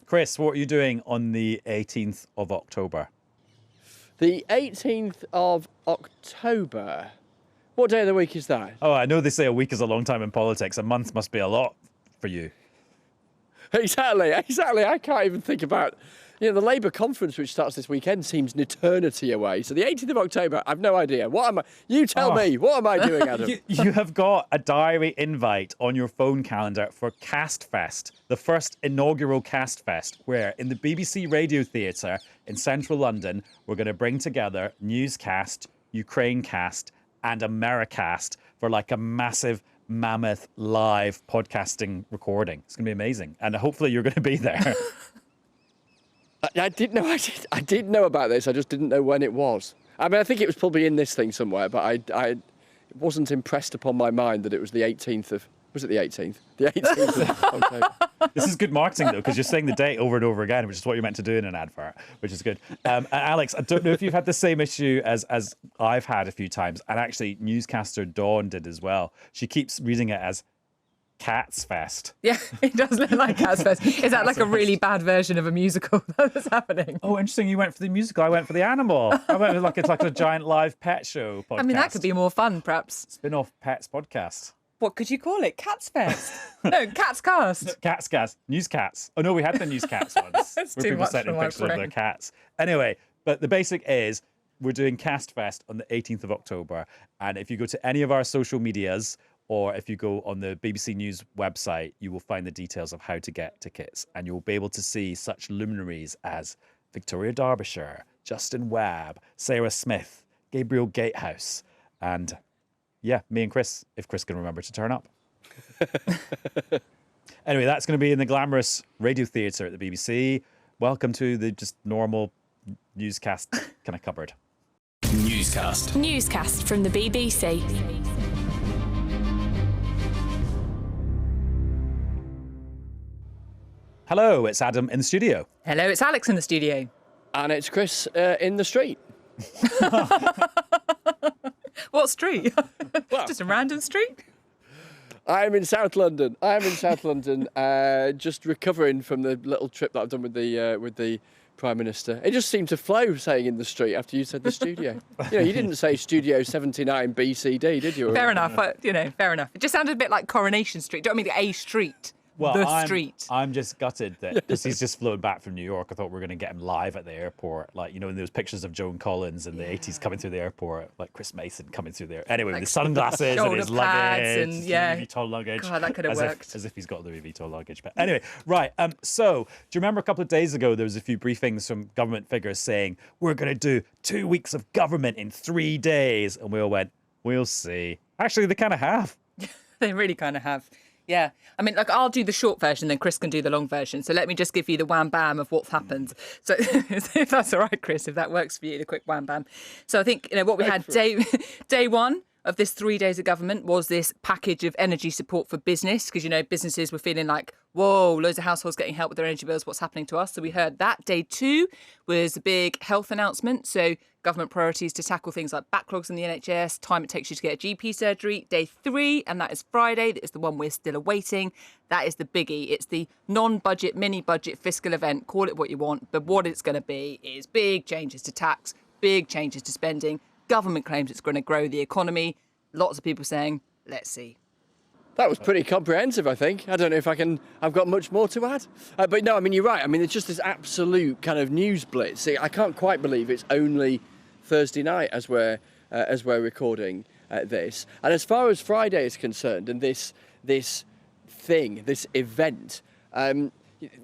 Chris, what are you doing on the 18th of October? The 18th of October. What day of the week is that? Oh, I know they say a week is a long time in politics. A month must be a lot for you. Exactly. I can't even think about... the Labour conference, which starts this weekend, seems an eternity away. So the 18th of October, I've no idea. What am I... You tell me. What am I doing, Adam? You have got a diary invite on your phone calendar for Cast Fest, the first inaugural Cast Fest, where in the BBC Radio Theatre in central London, we're going to bring together Newscast, Ukrainecast, and Americast for like a massive mammoth live podcasting recording. It's going to be amazing. And hopefully you're going to be there. I did know about this. I just didn't know when it was. I mean, I think it was probably in this thing somewhere, but it wasn't impressed upon my mind that it was the 18th of... Was it the 18th? The 18th of October. This is good marketing, though, because you're saying the date over and over again, which is what you're meant to do in an advert, which is good. And Alex, I don't know if you've had the same issue as I've had a few times, and actually newscaster Dawn did as well. She keeps reading it as Cats Fest. Yeah, it does look like Cats Fest. Is that like a really bad version of a musical that's happening? Oh, interesting. You went for the musical. I went for the animal. I went with it's like a giant live pet show podcast. I mean, that could be more fun, perhaps. Spin-off Pets podcast. What could you call it? Cats Fest? No, Cats Cast. Cats Cast. Newscats. Oh, no, we had the Newscats once. That's where too people much sent in for my pictures of their brain. cats. Anyway, but the basic is we're doing Cast Fest on the 18th of October. And if you go to any of our social medias or if you go on the BBC News website, you will find the details of how to get tickets. And you'll be able to see such luminaries as Victoria Derbyshire, Justin Webb, Sarah Smith, Gabriel Gatehouse, and yeah, me and Chris, if Chris can remember to turn up. Anyway, that's going to be in the glamorous radio theatre at the BBC. Welcome to the just normal newscast kind of cupboard. Newscast. Newscast from the BBC. Hello, it's Adam in the studio. Hello, it's Alex in the studio. And it's Chris in the street. What street? Well, Just a random street? I'm in South London. Just recovering from the little trip that I've done with the Prime Minister. It just seemed to flow saying in the street after you said the studio. You didn't say Studio 79 BCD, did you? Fair enough. Fair enough. It just sounded a bit like Coronation Street. Don't I mean a street? Well, the street. I'm just gutted that because he's just flown back from New York. I thought we were going to get him live at the airport, like in those pictures of Joan Collins in the 80s coming through the airport, like Chris Mason coming through there. Anyway, Like with the sunglasses and his shoulder pads luggage, and, yeah. Louis Vuitton luggage. God, that could have worked. As if he's got Louis Vuitton luggage. But anyway, right. So, do you remember a couple of days ago there was a few briefings from government figures saying we're going to do 2 weeks of government in 3 days, and we all went, we'll see. Actually, they kind of have. They really kind of have. Yeah. I mean, I'll do the short version, then Chris can do the long version. So let me just give you the wham bam of what's happened. So if that's all right, Chris, if that works for you, the quick wham bam. So I think, what we had day one of this 3 days of government was this package of energy support for business, because, businesses were feeling like, whoa, loads of households getting help with their energy bills. What's happening to us? So we heard that. Day two was a big health announcement. So government priorities to tackle things like backlogs in the NHS, time it takes you to get a GP surgery. Day three, and that is Friday, that is the one we're still awaiting. That is the biggie. It's the non-budget, mini-budget fiscal event. Call it what you want. But what it's going to be is big changes to tax, big changes to spending. Government claims it's going to grow the economy. Lots of people saying, let's see. That was pretty comprehensive, I think. I don't know if I've got much more to add. But no, I mean, you're right. I mean, it's just this absolute kind of news blitz. See, I can't quite believe it's only Thursday night as we're recording this. And as far as Friday is concerned, and this event,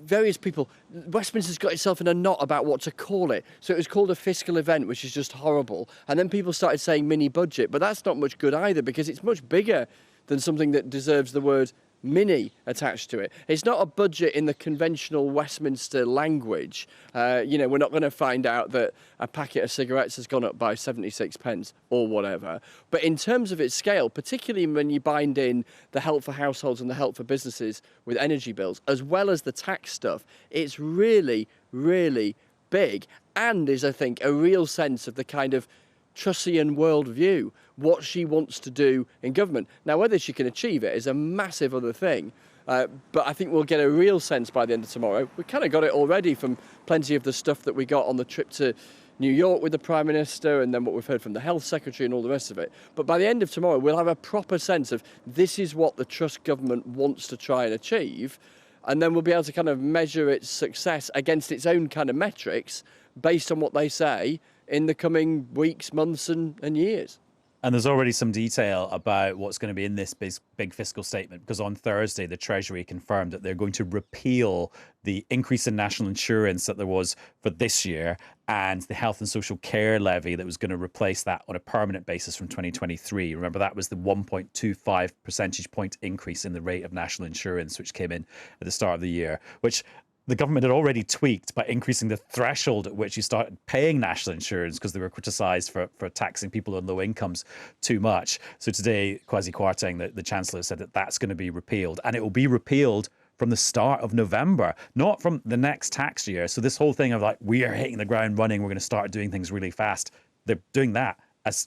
various people, Westminster's got itself in a knot about what to call it. So it was called a fiscal event, which is just horrible. And then people started saying mini budget, but that's not much good either, because it's much bigger than something that deserves the word mini attached to it. It's not a budget in the conventional Westminster language. We're not going to find out that a packet of cigarettes has gone up by 76 pence or whatever. But in terms of its scale, particularly when you bind in the help for households and the help for businesses with energy bills, as well as the tax stuff, it's really, really big, and is, I think, a real sense of the kind of Trussian worldview, what she wants to do in government. Now, whether she can achieve it is a massive other thing. But I think we'll get a real sense by the end of tomorrow. We kind of got it already from plenty of the stuff that we got on the trip to New York with the Prime Minister, and then what we've heard from the Health Secretary and all the rest of it. But by the end of tomorrow, we'll have a proper sense of this is what the Truss government wants to try and achieve, and then we'll be able to kind of measure its success against its own kind of metrics based on what they say in the coming weeks, months and years. And there's already some detail about what's going to be in this big fiscal statement, because on Thursday, the Treasury confirmed that they're going to repeal the increase in national insurance that there was for this year and the health and social care levy that was going to replace that on a permanent basis from 2023. Remember, that was the 1.25 percentage point increase in the rate of national insurance, which came in at the start of the year, which the government had already tweaked by increasing the threshold at which you started paying national insurance because they were criticised for taxing people on low incomes too much. So today, Kwasi Kwarteng, the Chancellor, said that that's going to be repealed, and it will be repealed from the start of November, not from the next tax year. So this whole thing of like, we are hitting the ground running, we're going to start doing things really fast. They're doing that as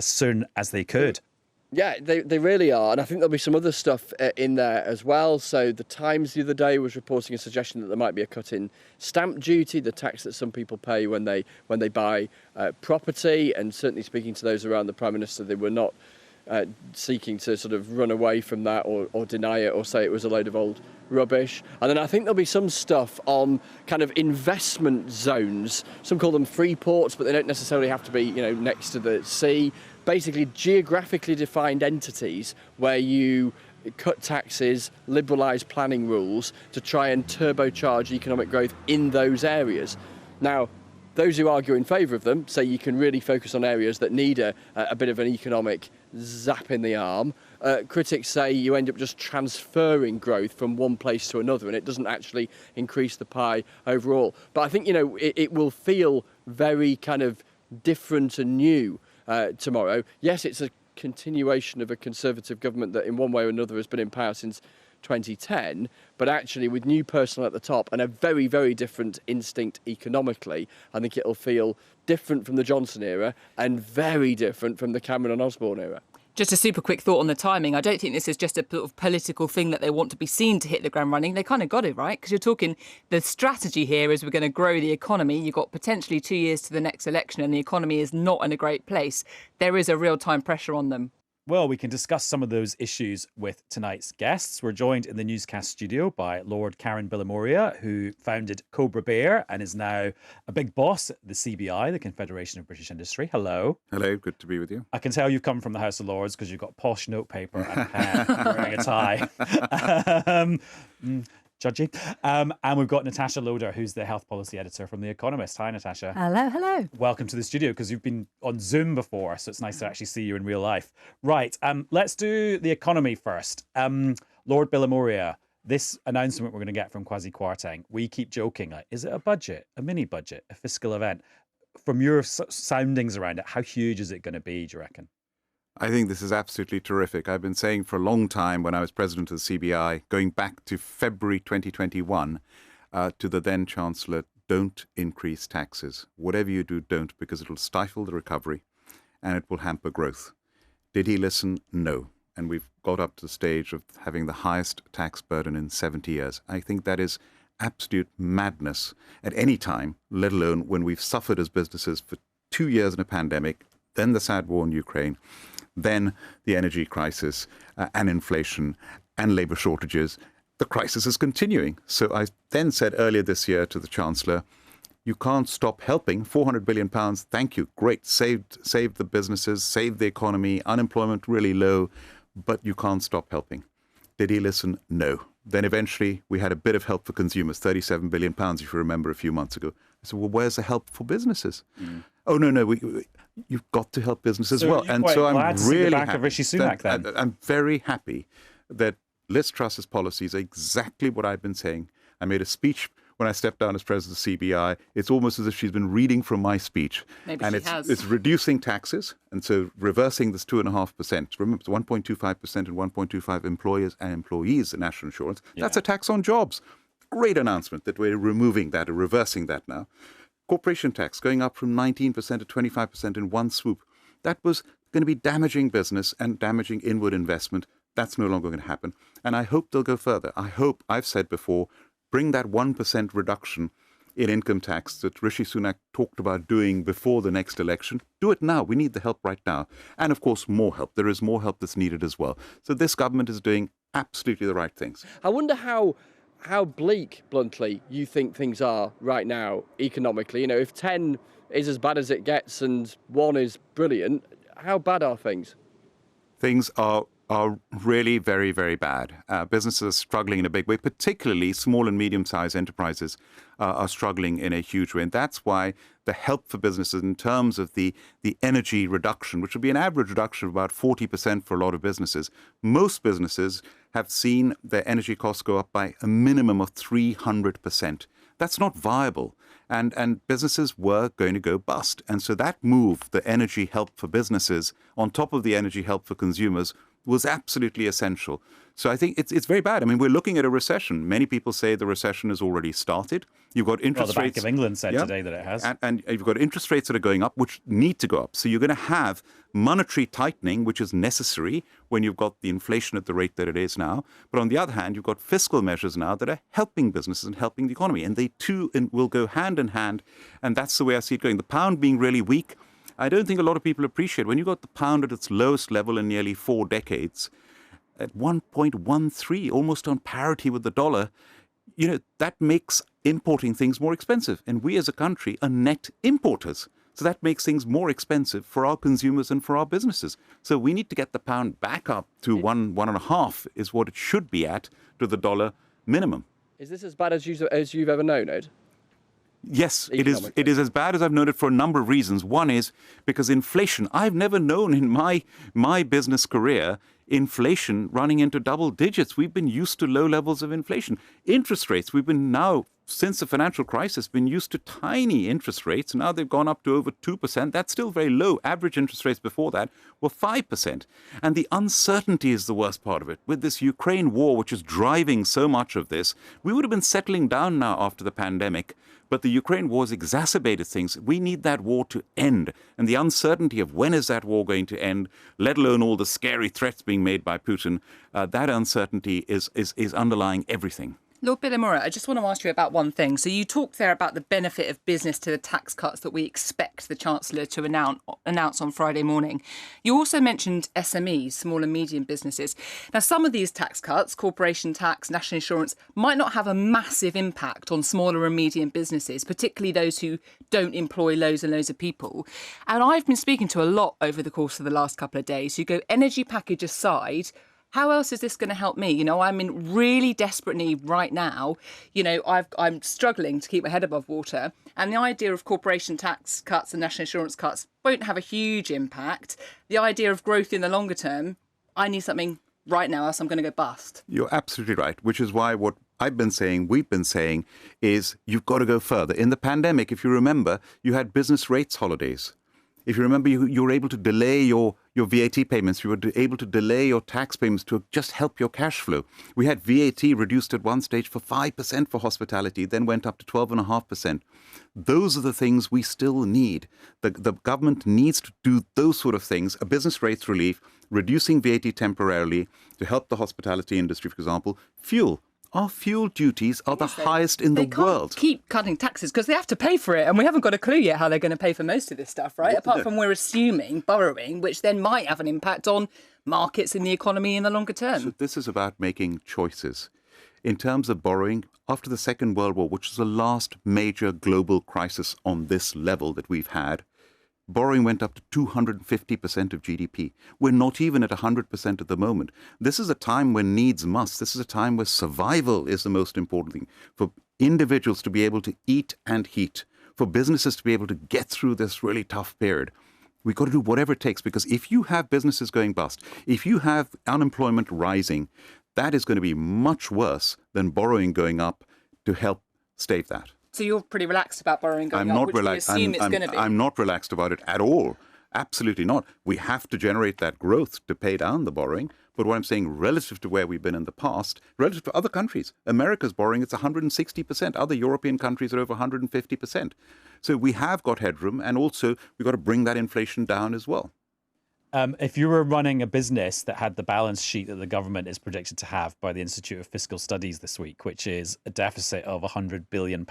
soon as they could. Yeah, they really are. And I think there'll be some other stuff in there as well. So the Times the other day was reporting a suggestion that there might be a cut in stamp duty, the tax that some people pay when they buy property. And certainly speaking to those around the Prime Minister, they were not seeking to sort of run away from that or deny it or say it was a load of old rubbish. And then I think there'll be some stuff on kind of investment zones. Some call them free ports, but they don't necessarily have to be, next to the sea. Basically geographically defined entities where you cut taxes, liberalise planning rules to try and turbocharge economic growth in those areas. Now, those who argue in favour of them say you can really focus on areas that need a bit of an economic zap in the arm. Critics say you end up just transferring growth from one place to another, and it doesn't actually increase the pie overall. But I think, it will feel very kind of different and new tomorrow. Yes, it's a continuation of a Conservative government that in one way or another has been in power since 2010, but actually with new personnel at the top and a very, very different instinct economically, I think it'll feel different from the Johnson era and very different from the Cameron and Osborne era. Just a super quick thought on the timing. I don't think this is just a sort of political thing that they want to be seen to hit the ground running. They kind of got it right, because you're talking the strategy here is we're going to grow the economy. You've got potentially 2 years to the next election and the economy is not in a great place. There is a real time pressure on them. Well, we can discuss some of those issues with tonight's guests. We're joined in the Newscast studio by Lord Karen Billamoria, who founded Cobra Bear and is now a big boss at the CBI, the Confederation of British Industry. Hello. Hello, good to be with you. I can tell you've come from the House of Lords because you've got posh notepaper and a pen, wearing a tie. Judgy. And we've got Natasha Loder, who's the health policy editor from The Economist. Hi, Natasha. Hello. Welcome to the studio, because you've been on Zoom before, so it's nice to actually see you in real life. Right, let's do the economy first. Lord Billamoria, this announcement we're going to get from Kwasi Kwarteng, we keep joking, like, is it a budget, a mini budget, a fiscal event? From your soundings around it, how huge is it going to be, do you reckon? I think this is absolutely terrific. I've been saying for a long time when I was president of the CBI, going back to February 2021, to the then Chancellor, don't increase taxes. Whatever you do, don't, because it will stifle the recovery and it will hamper growth. Did he listen? No. And we've got up to the stage of having the highest tax burden in 70 years. I think that is absolute madness at any time, let alone when we've suffered as businesses for 2 years in a pandemic, then the sad war in Ukraine, then the energy crisis and inflation and labour shortages. The crisis is continuing. So I then said earlier this year to the Chancellor, you can't stop helping. £400 billion, thank you, great, saved the businesses, saved the economy, unemployment really low, but you can't stop helping. Did he listen? No. Then eventually we had a bit of help for consumers, £37 billion, if you remember, a few months ago. I said, well, where's the help for businesses? Oh, no, you've got to help business as well. And so I'm really happy. I'm very happy that Liz Truss's policies are exactly what I've been saying. I made a speech when I stepped down as president of CBI. It's almost as if she's been reading from my speech. Maybe and she has. It's reducing taxes, and so reversing this 2.5%. Remember, it's 1.25% and 1.25 employers and employees in national insurance. Yeah. That's a tax on jobs. Great announcement that we're removing that or reversing that now. Corporation tax going up from 19% to 25% in one swoop. That was going to be damaging business and damaging inward investment. That's no longer going to happen. And I hope they'll go further. I hope, I've said before, bring that 1% reduction in income tax that Rishi Sunak talked about doing before the next election. Do it now. We need the help right now. And of course, more help. There is more help that's needed as well. So this government is doing absolutely the right things. I wonder how bleak, bluntly, you think things are right now economically. You know, if 10 is as bad as it gets and 1 is brilliant, how bad are things? Things are really very, very bad. Businesses are struggling in a big way, particularly small and medium-sized enterprises are struggling in a huge way. And that's why the help for businesses in terms of the energy reduction, which would be an average reduction of about 40% for a lot of businesses, most businesses have seen their energy costs go up by a minimum of 300%. That's not viable. And businesses were going to go bust. And so that move, the energy help for businesses, on top of the energy help for consumers, was absolutely essential. So I think it's very bad. I mean, we're looking at a recession. Many people say the recession has already started. You've got interest the rates. Bank of England said today that it has. And you've got interest rates that are going up, which need to go up. So you're going to have monetary tightening, which is necessary when you've got the inflation at the rate that it is now. But on the other hand, you've got fiscal measures now that are helping businesses and helping the economy. And they too will go hand in hand. And that's the way I see it going. The pound being really weak, I don't think a lot of people appreciate. When you got the pound at its lowest level in nearly 4 decades, at 1.13, almost on parity with the dollar, you know, that makes importing things more expensive. And we as a country are net importers. So that makes things more expensive for our consumers and for our businesses. So we need to get the pound back up to 1.5 is what it should be at, to the dollar minimum. Is this as bad as you've ever known, Ed? Yes, it is. It is as bad as I've known it for a number of reasons. One is because inflation, I've never known in my business career inflation running into double digits. We've been used to low levels of inflation. Interest rates, we've been now, since the financial crisis, been used to tiny interest rates. Now they've gone up to over 2%. That's still very low. Average interest rates before that were 5%. And the uncertainty is the worst part of it. With this Ukraine war, which is driving so much of this, we would have been settling down now after the pandemic. But the Ukraine war has exacerbated things. We need that war to end. And the uncertainty of when is that war going to end, let alone all the scary threats being made by Putin, that uncertainty is underlying everything. Lord Billimore, I just want to ask you about one thing. So you talked there about the benefit of business to the tax cuts that we expect the Chancellor to announce on Friday morning. You also mentioned SMEs, small and medium businesses. Now, some of these tax cuts, corporation tax, national insurance, might not have a massive impact on smaller and medium businesses, particularly those who don't employ loads and loads of people. And I've been speaking to a lot over the course of the last couple of days who go, energy package aside, how else is this going to help me? You know, I'm in really desperate need right now. You know, I'm struggling to keep my head above water. And the idea of corporation tax cuts and national insurance cuts won't have a huge impact. The idea of growth in the longer term, I need something right now, else I'm going to go bust. You're absolutely right, which is why what I've been saying, we've been saying, is you've got to go further. In the pandemic, if you remember, you had business rates holidays. If you remember, you were able to delay your VAT payments. You were able to delay your tax payments to just help your cash flow. We had VAT reduced at one stage for 5% for hospitality, then went up to 12.5%. Those are the things we still need. The government needs to do those sort of things, a business rates relief, reducing VAT temporarily to help the hospitality industry, for example, fuel. Our fuel duties are the highest in the world. They can't keep cutting taxes because they have to pay for it. And we haven't got a clue yet how they're going to pay for most of this stuff, right? Apart from we're assuming borrowing, which then might have an impact on markets and the economy in the longer term. So this is about making choices. In terms of borrowing, after the Second World War, which is the last major global crisis on this level that we've had, borrowing went up to 250% of GDP. We're not even at 100% at the moment. This is a time when needs must. This is a time where survival is the most important thing. For individuals to be able to eat and heat, for businesses to be able to get through this really tough period, we've got to do whatever it takes, because if you have businesses going bust, if you have unemployment rising, that is going to be much worse than borrowing going up to help stave that. So you're pretty relaxed about borrowing going up, which we assume it's going to be. I'm not relaxed about it at all. Absolutely not. We have to generate that growth to pay down the borrowing. But what I'm saying, relative to where we've been in the past, relative to other countries, America's borrowing, it's 160%. Other European countries are over 150%. So we have got headroom, and also we've got to bring that inflation down as well. If you were running a business that had the balance sheet that the government is predicted to have by the Institute of Fiscal Studies this week, which is a deficit of £100 billion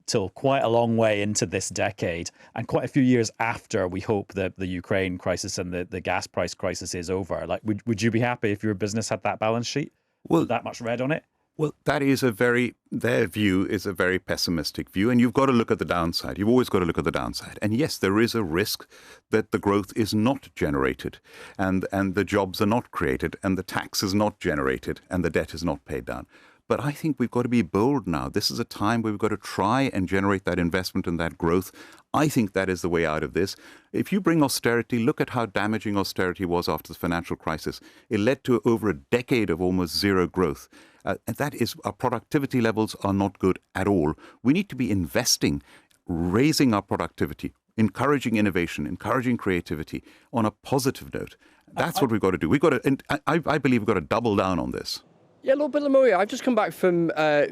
till quite a long way into this decade and quite a few years after we hope that the Ukraine crisis and the gas price crisis is over, like, would you be happy if your business had that balance sheet? Well, that much red on it? Well, their view is a very pessimistic view, and you've got to look at the downside. You've always got to look at the downside. And yes, there is a risk that the growth is not generated, and the jobs are not created, and the tax is not generated, and the debt is not paid down. But I think we've got to be bold now. This is a time where we've got to try and generate that investment and that growth. I think that is the way out of this. If you bring austerity, look at how damaging austerity was after the financial crisis. It led to over a decade of almost zero growth. And that is, our productivity levels are not good at all. We need to be investing, raising our productivity, encouraging innovation, encouraging creativity on a positive note. That's what we've got to do. I believe we've got to double down on this. Yeah, Lord Bill and Maria, I've just come back from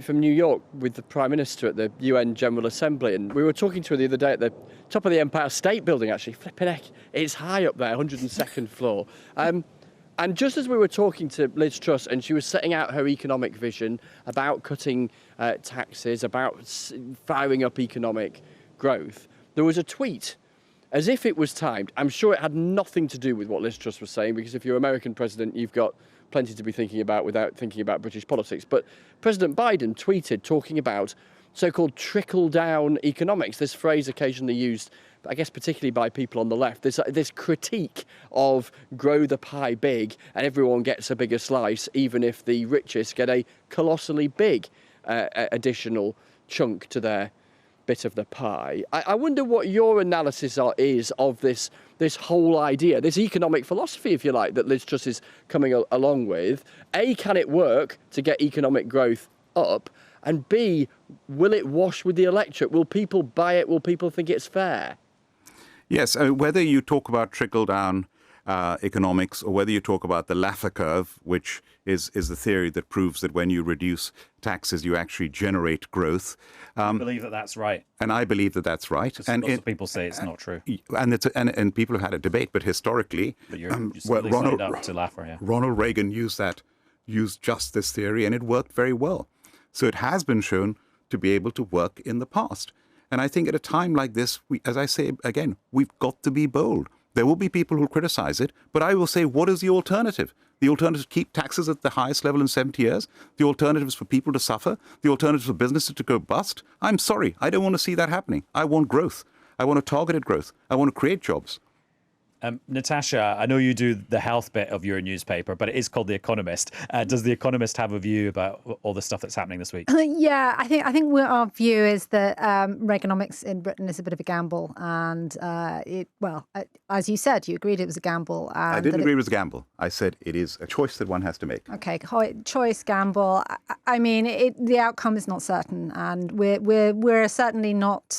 New York with the Prime Minister at the UN General Assembly, and we were talking to her the other day at the top of the Empire State Building, actually. Flipping heck, it's high up there, 102nd floor. And just as we were talking to Liz Truss, and she was setting out her economic vision about cutting taxes, about firing up economic growth, there was a tweet, as if it was timed. I'm sure it had nothing to do with what Liz Truss was saying, because if you're American president, you've got plenty to be thinking about without thinking about British politics. But President Biden tweeted talking about so-called trickle-down economics, this phrase occasionally used, I guess, particularly by people on the left, this critique of grow the pie big and everyone gets a bigger slice, even if the richest get a colossally big additional chunk to their bit of the pie. I wonder what your analysis is of this whole idea, this economic philosophy, if you like, that Liz Truss is coming along with. A, can it work to get economic growth up? And B, will it wash with the electorate? Will people buy it? Will people think it's fair? Yes, whether you talk about trickle-down economics or whether you talk about the Laffer curve, which is the theory that proves that when you reduce taxes, you actually generate growth. I believe that that's right. And I believe that that's right. And lots of people say it's not true. And people have had a debate, but historically, But you're signed up to Laffer, yeah. Ronald Reagan used just this theory, and it worked very well. So it has been shown to be able to work in the past. And I think at a time like this, as I say again, we've got to be bold. There will be people who criticize it, but I will say, what is the alternative? The alternative is keep taxes at the highest level in 70 years. The alternative is for people to suffer. The alternative is for businesses to go bust. I'm sorry, I don't want to see that happening. I want growth. I want a targeted growth. I want to create jobs. Natasha, I know you do the health bit of your newspaper, but it is called The Economist. Does The Economist have a view about all the stuff that's happening this week? Yeah, I think our view is that Reaganomics in Britain is a bit of a gamble, and as you said, you agreed it was a gamble. And I didn't agree it was a gamble. I said it is a choice that one has to make. Okay, choice, gamble. I mean, the outcome is not certain, and we're certainly not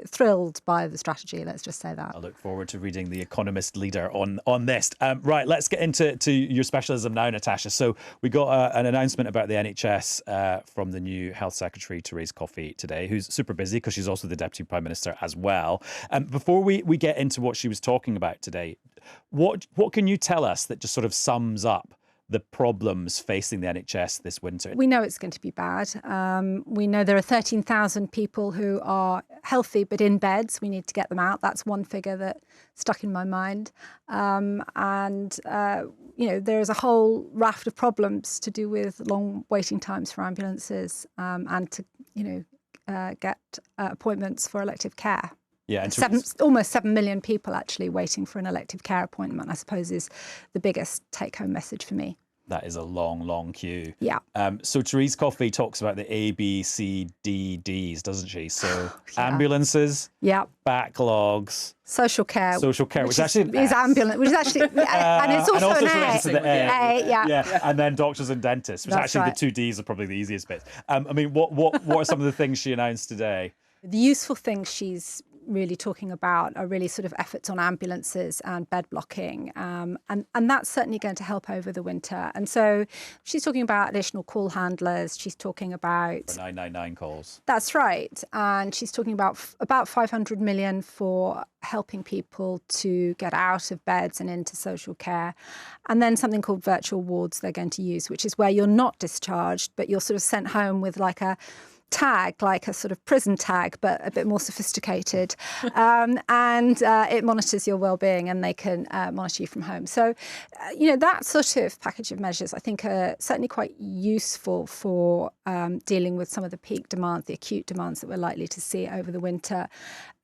thrilled by the strategy, let's just say that. I look forward to reading The Economist leader on this. Right, let's get into your specialism now, Natasha. So we got an announcement about the NHS from the new Health Secretary, Therese Coffey, today, who's super busy because she's also the Deputy Prime Minister as well. Before we get into what she was talking about today, what can you tell us that just sort of sums up the problems facing the NHS this winter? We know it's going to be bad. We know there are 13,000 people who are healthy but in beds. We need to get them out. That's one figure that stuck in my mind. There is a whole raft of problems to do with long waiting times for ambulances and to, get appointments for elective care. Yeah, and almost 7 million people actually waiting for an elective care appointment, I suppose, is the biggest take-home message for me. That is a long, long queue. Yeah. So Therese Coffey talks about the A, B, C, D, Ds, doesn't she? So ambulances, backlogs, social care, which actually is ambulance, which is actually, and it's also an A. Yeah, and then doctors and dentists, which That's actually right. the two Ds are probably the easiest bits. I mean, what are some of the things she announced today? The useful things she's really talking about are really sort of efforts on ambulances and bed blocking. And that's certainly going to help over the winter. And so she's talking about additional call handlers. She's talking about... For 999 calls. That's right. And she's talking about 500 million for helping people to get out of beds and into social care. And then something called virtual wards they're going to use, which is where you're not discharged, but you're sort of sent home with like a tag, like a sort of prison tag, but a bit more sophisticated. And it monitors your well-being, and they can monitor you from home. So, that sort of package of measures, I think, are certainly quite useful for dealing with some of the peak demands, the acute demands that we're likely to see over the winter.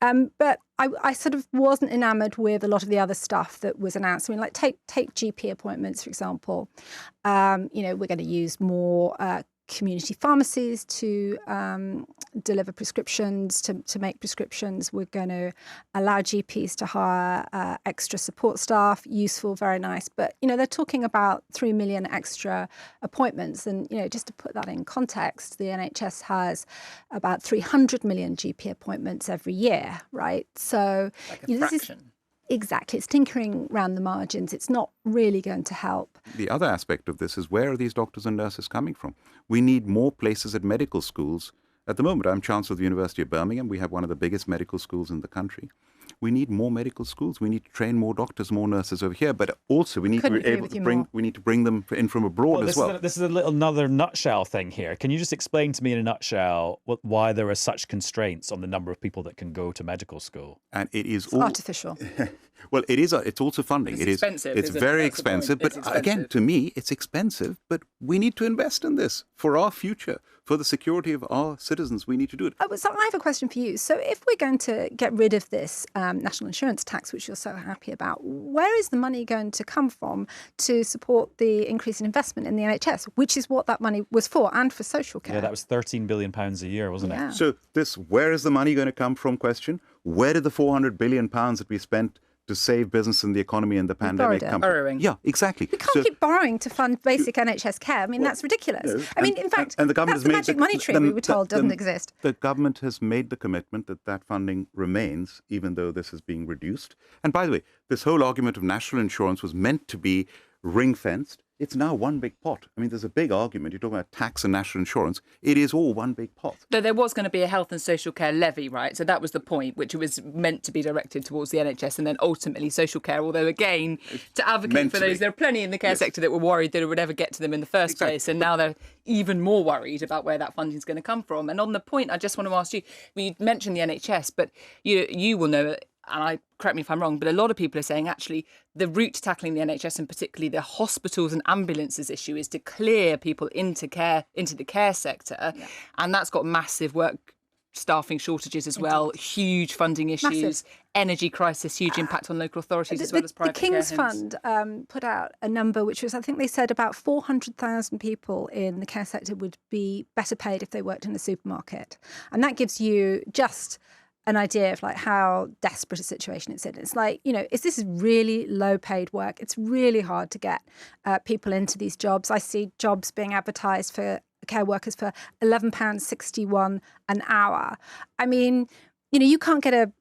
But I sort of wasn't enamoured with a lot of the other stuff that was announced. I mean, like take GP appointments, for example. We're going to use more community pharmacies to deliver prescriptions, to make prescriptions. We're going to allow GPs to hire extra support staff. Useful, very nice. But, they're talking about 3 million extra appointments. And, just to put that in context, the NHS has about 300 million GP appointments every year, right? So like a fraction. Exactly. It's tinkering around the margins. It's not really going to help. The other aspect of this is, where are these doctors and nurses coming from? We need more places at medical schools. At the moment, I'm Chancellor of the University of Birmingham. We have one of the biggest medical schools in the country. We need more medical schools. We need to train more doctors, more nurses over here. But also, we need to be able to bring them in from abroad as well. This is another nutshell thing here. Can you just explain to me in a nutshell why there are such constraints on the number of people that can go to medical school? And it is artificial. Well, it is. It's also funding. It's expensive. It's very expensive. But again, to me, it's expensive. But we need to invest in this for our future, for the security of our citizens. We need to do it. So I have a question for you. So if we're going to get rid of this national insurance tax, which you're so happy about, where is the money going to come from to support the increase in investment in the NHS, which is what that money was for, and for social care? Yeah, that was £13 billion a year, wasn't it? So where is the money going to come from question? Where did the £400 billion that we spent to save business and the economy and the pandemic come from? Borrowing. Yeah, exactly. We can't keep borrowing to fund basic NHS care. I mean, that's ridiculous. No, I mean, in fact, and the government that's the magic money tree we were told doesn't exist. The government has made the commitment that funding remains, even though this is being reduced. And by the way, this whole argument of national insurance was meant to be ring-fenced. It's now one big pot. I mean, there's a big argument. You're talking about tax and national insurance. It is all one big pot. Though there was going to be a health and social care levy, right? So that was the point, which was meant to be directed towards the NHS and then ultimately social care. Although, again, to advocate for those, there are plenty in the care sector that were worried that it would ever get to them in the first place. And now they're even more worried about where that funding is going to come from. And on the point, I just want to ask you, you mentioned the NHS, but you will know, and correct me if I'm wrong, but a lot of people are saying actually the route to tackling the NHS and particularly the hospitals and ambulances issue is to clear people into the care sector. Yeah. And that's got massive staffing shortages as well, huge funding issues, massive energy crisis, huge impact on local authorities as well as private care homes. The King's Fund put out a number which was, I think they said, about 400,000 people in the care sector would be better paid if they worked in a supermarket. And that gives you just an idea of like how desperate a situation it's in. It's like, this is really low paid work. It's really hard to get people into these jobs. I see jobs being advertised for care workers for £11.61 an hour. I mean, you can't get a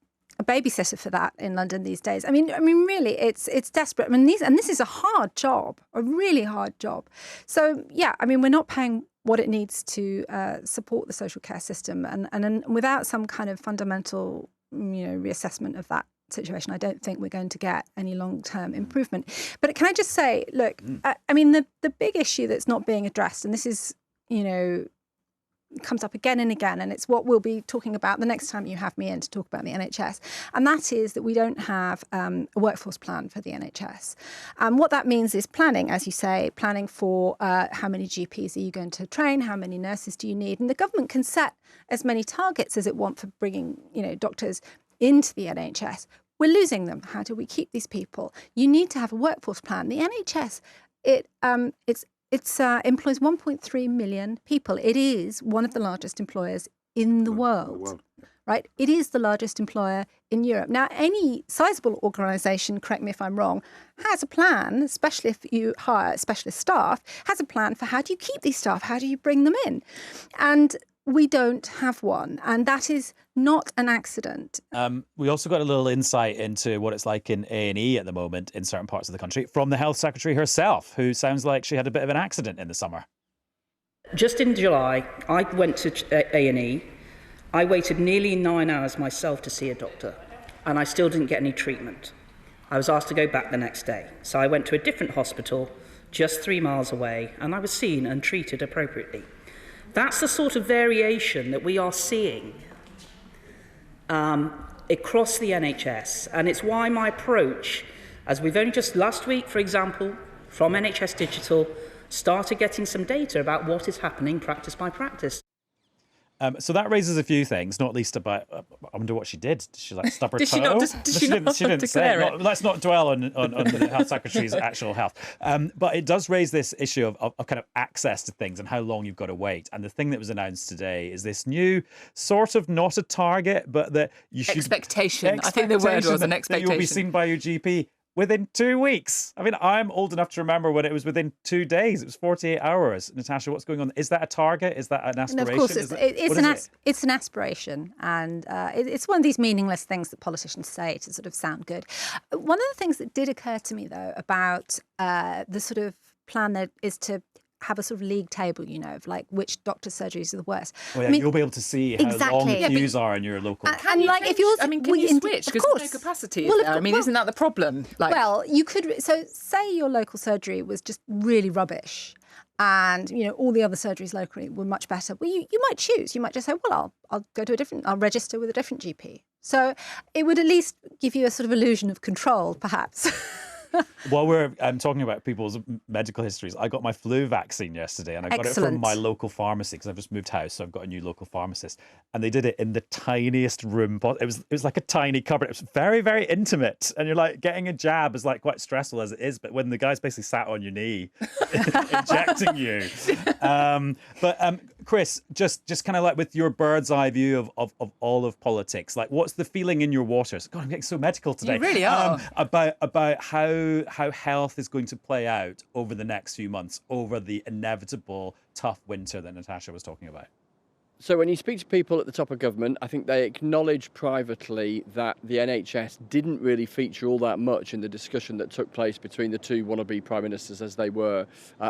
babysitter for that in London these days. I mean, really, it's desperate. I mean, this is a hard job, a really hard job. So yeah, I mean, we're not paying what it needs to support the social care system, and without some kind of fundamental, reassessment of that situation, I don't think we're going to get any long-term improvement. But can I just say, look, I mean, the big issue that's not being addressed, and this is, comes up again and again, and it's what we'll be talking about the next time you have me in to talk about the NHS, and that is that we don't have a workforce plan for the NHS. What that means is planning, as you say, planning for how many GPs are you going to train, how many nurses do you need, and the government can set as many targets as it wants for bringing, doctors into the NHS. We're losing them. How do we keep these people? You need to have a workforce plan. The NHS, it employs 1.3 million people. It is one of the largest employers in the world, right? It is the largest employer in Europe. Now, any sizable organisation, correct me if I'm wrong, has a plan, especially if you hire specialist staff, has a plan for how do you keep these staff? How do you bring them in? And we don't have one, and that is not an accident. We also got a little insight into what it's like in A&E at the moment in certain parts of the country from the Health Secretary herself, who sounds like she had a bit of an accident in the summer. Just in July, I went to A&E. I waited nearly 9 hours myself to see a doctor, and I still didn't get any treatment. I was asked to go back the next day, so I went to a different hospital just 3 miles away, and I was seen and treated appropriately. That's the sort of variation that we are seeing across the NHS, and it's why my approach, as we've only just last week, for example, from NHS Digital, started getting some data about what is happening practice by practice. So that raises a few things, not least about, I wonder what she did. Did she like stub her Did toe? she not? She didn't say declare it. Let's not dwell on the Health Secretary's actual health. But it does raise this issue of kind of access to things and how long you've got to wait. And the thing that was announced today is this new sort of not a target, but that you should... Expectation. I think the word was an expectation. That you'll be seen by your GP within 2 weeks. I mean, I'm old enough to remember when it was within 2 days. It was 48 hours. Natasha, what's going on? Is that a target? Is that an aspiration? And of course, it's an aspiration. And it's one of these meaningless things that politicians say to sort of sound good. One of the things that did occur to me, though, about the sort of plan that is to have a sort of league table, you know, of like which doctor's surgeries are the worst. Well, yeah, I mean, you'll be able to see how long the queues are in your local. And like, if yours, I mean, can you switch? Because no capacity is there. I mean, isn't that the problem? Like, well, you could. So, say your local surgery was just really rubbish, and you know all the other surgeries locally were much better. Well, you might choose. You might just say, well, I'll go to a different. I'll register with a different GP. So it would at least give you a sort of illusion of control, perhaps. While we're talking about people's medical histories, I got my flu vaccine yesterday, and I got it from my local pharmacy because I've just moved house, so I've got a new local pharmacist. And they did it in the tiniest room. It was like a tiny cupboard. It was very, very intimate. And you're like, getting a jab is like quite stressful as it is, but when the guy's basically sat on your knee injecting you. But Chris, just kind of like with your bird's eye view of all of politics, like what's the feeling in your waters? God, I'm getting so medical today. You really are. About how health is going to play out over the next few months, over the inevitable tough winter that Natasha was talking about. So when you speak to people at the top of government, I think they acknowledge privately that the NHS didn't really feature all that much in the discussion that took place between the two wannabe prime ministers as they were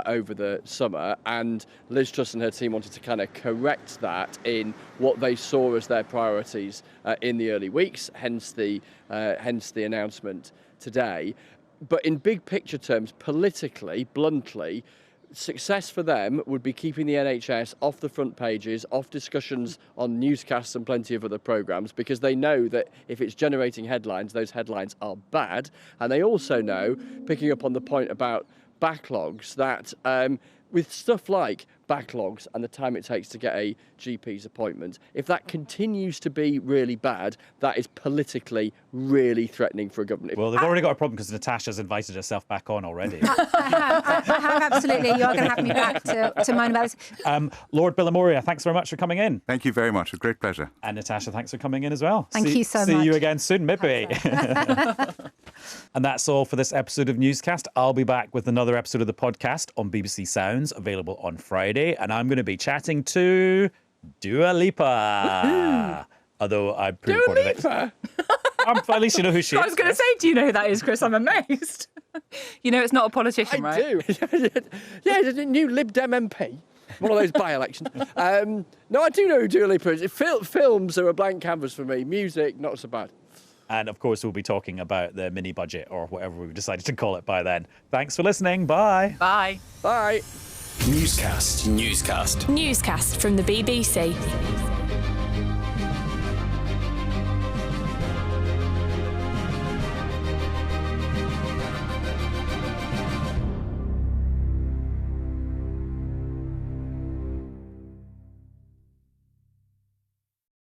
over the summer. And Liz Truss and her team wanted to kind of correct that in what they saw as their priorities in the early weeks, hence the announcement today. But in big picture terms, politically, bluntly, success for them would be keeping the NHS off the front pages, off discussions on newscasts and plenty of other programmes, because they know that if it's generating headlines, those headlines are bad. And they also know, picking up on the point about backlogs, that with stuff like backlogs and the time it takes to get a GP's appointment, if that continues to be really bad, that is politically really threatening for a government. Well, they've already got a problem because Natasha's invited herself back on already. I have, absolutely. You're going to have me back to moan about this. Lord Billamoria, thanks very much for coming in. Thank you very much. A great pleasure. And Natasha, thanks for coming in as well. Thank you so much. See you again soon, maybe. And that's all for this episode of Newscast. I'll be back with another episode of the podcast on BBC Sounds, available on Friday. And I'm going to be chatting to Dua Lipa. Although I pre-recorded it. At least you know who she is. I was going to say, do you know who that is, Chris? I'm amazed. You know it's not a politician, right? I do. Yeah, the new Lib Dem MP. One of those by-elections. No, I do know who Dua Lipa is. Films are a blank canvas for me. Music, not so bad. And of course, we'll be talking about the mini budget or whatever we've decided to call it by then. Thanks for listening. Bye. Bye. Bye. Newscast. Newscast from the BBC.